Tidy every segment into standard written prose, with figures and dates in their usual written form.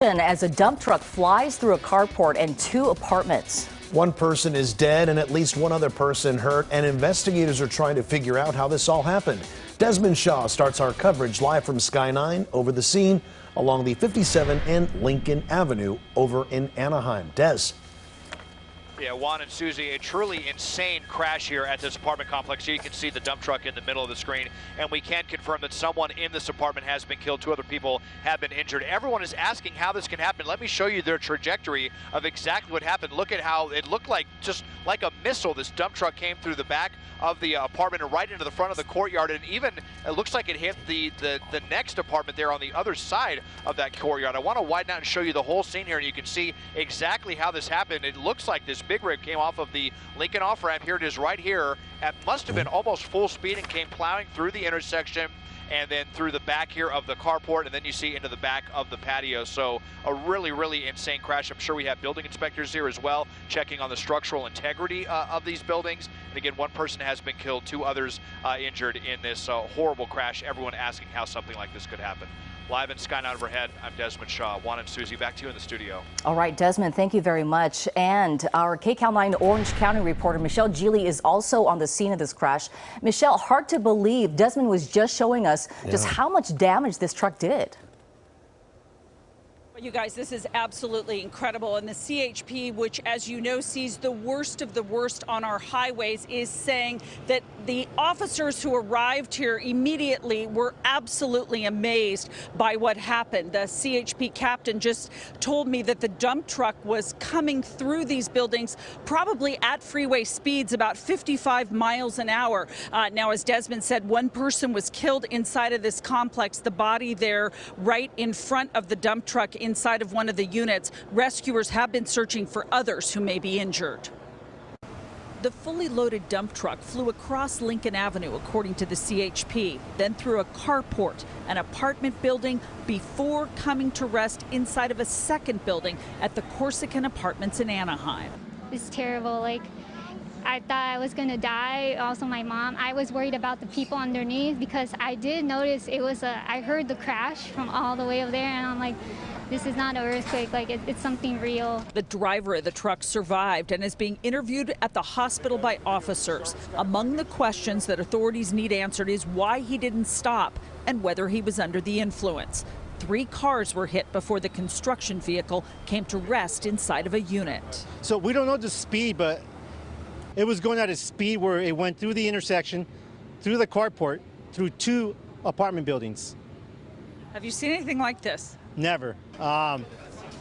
As a dump truck flies through a carport and two apartments. One person is dead and at least one other person hurt, and investigators are trying to figure out how this all happened. Desmond Shaw starts our coverage live from Sky 9 over the scene along the 57 and Lincoln Avenue over in Anaheim. Des. Yeah, Juan and Susie, a truly insane crash here at this apartment complex. Here you can see the dump truck in the middle of the screen, and we can confirm that someone in this apartment has been killed. Two other people have been injured. Everyone is asking how this can happen. Let me show you their trajectory of exactly what happened. Look at how it looked like, just like a missile. This dump truck came through the back of the apartment and right into the front of the courtyard, and even it looks like it hit the next apartment there on the other side of that courtyard. I want to widen out and show you the whole scene here, and you can see exactly how this happened. It looks like this big rig came off of the Lincoln off-ramp. Here it is right here. It must have been almost full speed and came plowing through the intersection and then through the back here of the carport, and then you see into the back of the patio. So a really, really insane crash. I'm sure we have building inspectors here as well, checking on the structural integrity of these buildings. And again, one person has been killed, two others injured in this horrible crash. Everyone asking how something like this could happen. Live in Sky 9 overhead, I'm Desmond Shaw. Juan and Susie, back to you in the studio. All right, Desmond, thank you very much. And our KCAL 9 Orange County reporter, Michelle Geely, is also on the scene of this crash. Michelle, hard to believe Desmond was just showing us just how much damage this truck did. You guys, this is absolutely incredible. And the CHP, which, as you know, sees the worst of the worst on our highways, is saying that the officers who arrived here immediately were absolutely amazed by what happened. The CHP captain just told me that the dump truck was coming through these buildings probably at freeway speeds, about 55 miles an hour. Now, as Desmond said, one person was killed inside of this complex, the body there right in front of the dump truck inside of one of the units. Rescuers have been searching for others who may be injured. The fully loaded dump truck flew across Lincoln Avenue, according to the CHP, then through a carport, an apartment building, before coming to rest inside of a second building at the Corsican Apartments in Anaheim. It's terrible. I thought I was going to die. Also, my mom. I was worried about the people underneath because I did notice I heard the crash from all the way over there, and I'm like, this is not an earthquake, it's something real. The driver of the truck survived and is being interviewed at the hospital by officers. Among the questions that authorities need answered is why he didn't stop and whether he was under the influence. 3 cars were hit before the construction vehicle came to rest inside of a unit. So we don't know the speed, but it was going at a speed where it went through the intersection, through the carport, through 2 apartment buildings. Have you seen anything like this? Never.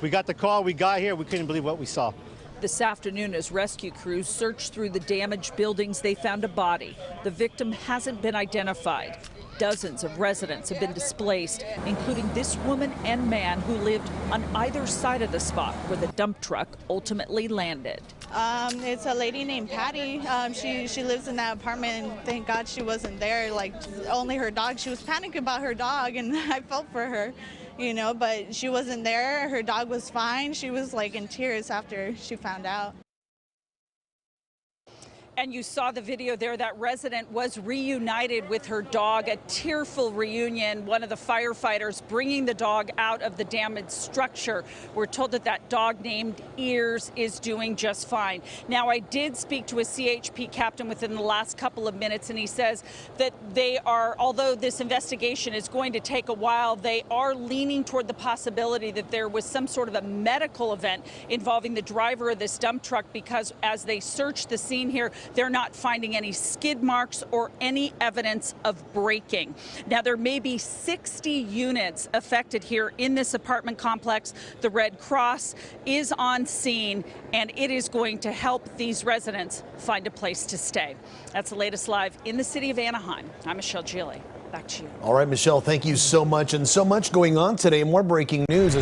We got the call, we got here, we couldn't believe what we saw. This afternoon, as rescue crews searched through the damaged buildings, they found a body. The victim hasn't been identified. Dozens of residents have been displaced, including this woman and man who lived on either side of the spot where the dump truck ultimately landed. It's a lady named Patty. She lives in that apartment, and thank God she wasn't there. Only her dog. She was panicking about her dog, and I felt for her, but she wasn't there. Her dog was fine. She was in tears after she found out. And you saw the video there. That resident was reunited with her dog, a tearful reunion. One of the firefighters bringing the dog out of the damaged structure. We're told that that dog named Veers is doing just fine. Now, I did speak to a CHP captain within the last couple of minutes, and he says that they are, although this investigation is going to take a while, they are leaning toward the possibility that there was some sort of a medical event involving the driver of this dump truck, because as they search the scene here, they're not finding any skid marks or any evidence of braking. Now, there may be 60 units affected here in this apartment complex. The Red Cross is on scene, and it is going to help these residents find a place to stay. That's the latest live in the city of Anaheim. I'm Michelle Geely. Back to you. All right, Michelle, thank you so much. And so much going on today. More breaking news.